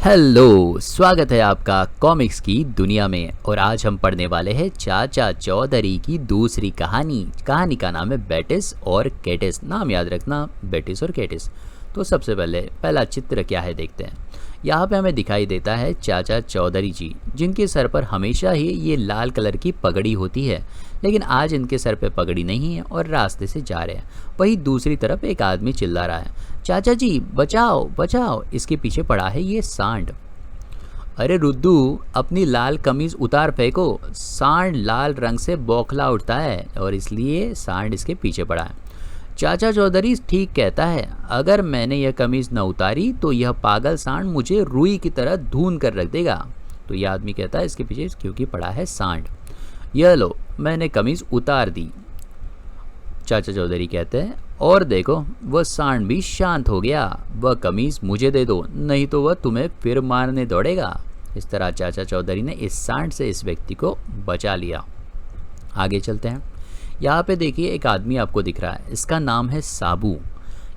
Hello, स्वागत है आपका कॉमिक्स की दुनिया में। और आज हम पढ़ने वाले हैं चाचा चौधरी की दूसरी कहानी। कहानी का नाम है बेटिस और कैटिस। नाम याद रखना, बेटिस और कैटिस। तो सबसे पहले पहला चित्र क्या है देखते हैं। यहाँ पे हमें दिखाई देता है चाचा चौधरी जी, जिनके सर पर हमेशा ही ये लाल कलर की पगड़ी होती है, लेकिन आज इनके सर पे पगड़ी नहीं है और रास्ते से जा रहे हैं। वहीं दूसरी तरफ एक आदमी चिल्ला रहा है, चाचा जी बचाओ बचाओ। इसके पीछे पड़ा है ये सांड। अरे रुद्दू, अपनी लाल कमीज उतार फेंको। सांड लाल रंग से बौखला उठता है और इसलिए सांड इसके पीछे पड़ा है। चाचा चौधरी ठीक कहता है, अगर मैंने यह कमीज न उतारी तो यह पागल सांड मुझे रुई की तरह धून कर रख देगा। तो यह आदमी कहता है इसके पीछे क्योंकि पड़ा है सांड। यह लो, मैंने कमीज उतार दी। चाचा चौधरी कहते हैं, और देखो वह सांड भी शांत हो गया। वह कमीज मुझे दे दो, नहीं तो वह तुम्हें फिर मारने दौड़ेगा। इस तरह चाचा चौधरी ने इस सांड से इस व्यक्ति को बचा लिया। आगे चलते हैं। यहाँ पे देखिए एक आदमी आपको दिख रहा है, इसका नाम है साबू।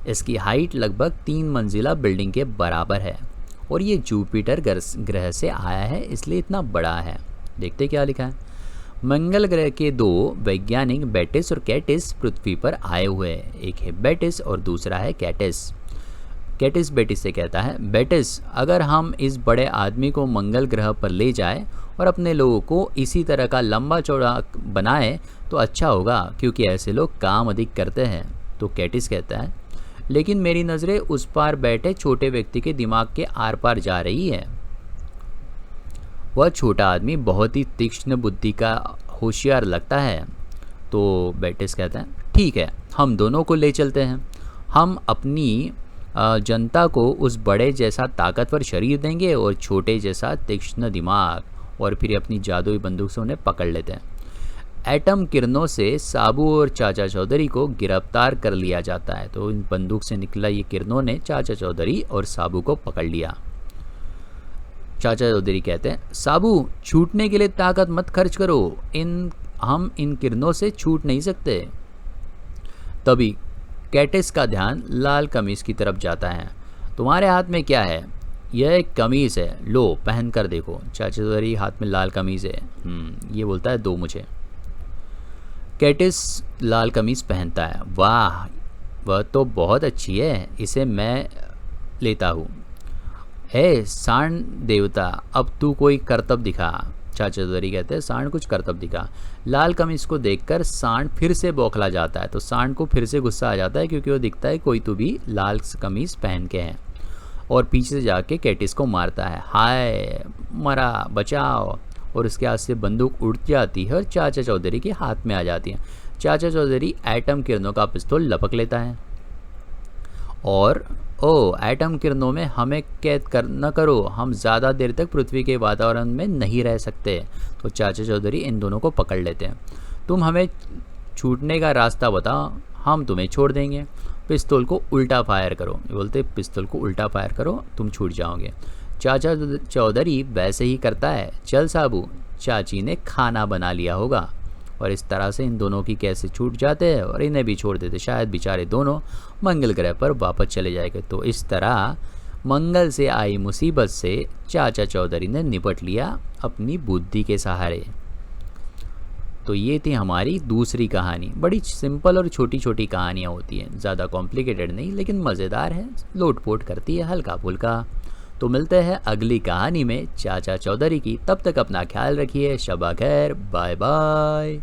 इसकी हाइट लगभग 3 मंजिला बिल्डिंग के बराबर है और ये जुपिटर ग्रह से आया है, इसलिए इतना बड़ा है। देखते क्या लिखा है। मंगल ग्रह के 2 वैज्ञानिक बेटिस और कैटिस पृथ्वी पर आए हुए हैं। एक है बेटिस और दूसरा है कैटिस। कैटिस बेटिस से कहता है, बेटिस, अगर हम इस बड़े आदमी को मंगल ग्रह पर ले जाएं और अपने लोगों को इसी तरह का लंबा चौड़ा बनाएं तो अच्छा होगा, क्योंकि ऐसे लोग काम अधिक करते हैं। तो कैटिस कहता है, लेकिन मेरी नज़रें उस पार बैठे छोटे व्यक्ति के दिमाग के आर पार जा रही है। वह छोटा आदमी बहुत ही तीक्ष्ण बुद्धि का होशियार लगता है। तो बेटिस कहता है, ठीक है, हम दोनों को ले चलते हैं। हम अपनी जनता को उस बड़े जैसा ताकतवर शरीर देंगे और छोटे जैसा तीक्ष्ण दिमाग, और फिर अपनी जादुई बंदूक से उन्हें पकड़ लेते हैं। एटम किरणों से साबू और चाचा चौधरी को गिरफ्तार कर लिया जाता है। तो इन बंदूक से निकला ये किरणों ने चाचा चौधरी और साबू को पकड़ लिया। चाचा चौधरी कहते हैं, साबू, छूटने के लिए ताकत मत खर्च करो, हम इन किरणों से छूट नहीं सकते। तभी कैटिस का ध्यान लाल कमीज की तरफ जाता है। तुम्हारे हाथ में क्या है? यह एक कमीज है, लो पहन कर देखो। चाचा चौधरी हाथ में लाल कमीज है। ये बोलता है, दो मुझे। कैटिस लाल कमीज पहनता है। वाह, वह तो बहुत अच्छी है, इसे मैं लेता हूँ। हे सांड देवता, अब तू कोई करतब दिखा। चाचा चौधरी कहते हैं, सांड कुछ करतब दिखा। लाल कमीज को देखकर सांड फिर से बौखला जाता है। तो सांड को फिर से गुस्सा आ जाता है, क्योंकि वो दिखता है कोई तो भी लाल कमीज पहन के है, और पीछे से जाके कैटिस को मारता है। हाय मरा, बचाओ। और उसके हाथ से बंदूक उड़ जाती है और चाचा चौधरी के हाथ में आ जाती है। चाचा चौधरी एटम किरणों का पिस्तौल लपक लेता है और एटम किरणों में हमें कैद न करो, हम ज़्यादा देर तक पृथ्वी के वातावरण में नहीं रह सकते। तो चाचा चौधरी इन दोनों को पकड़ लेते हैं। तुम हमें छूटने का रास्ता बताओ, हम तुम्हें छोड़ देंगे। पिस्तौल को उल्टा फायर करो। ये बोलते, पिस्तौल को उल्टा फायर करो, तुम छूट जाओगे। चाचा चौधरी वैसे ही करता है। चल साबू, चाची ने खाना बना लिया होगा। और इस तरह से इन दोनों की कैसे छूट जाते हैं और इन्हें भी छोड़ देते। शायद बेचारे दोनों मंगल ग्रह पर वापस चले जाएंगे। तो इस तरह मंगल से आई मुसीबत से चाचा चौधरी ने निपट लिया अपनी बुद्धि के सहारे। तो ये थी हमारी दूसरी कहानी। बड़ी सिंपल और छोटी छोटी कहानियाँ होती हैं, ज़्यादा कॉम्प्लिकेटेड नहीं, लेकिन मज़ेदार है, लोटपोट करती है हल्का फुल्का। तो मिलते हैं अगली कहानी में चाचा चौधरी की। तब तक अपना ख्याल रखिए। शबा खैर, बाय बाय।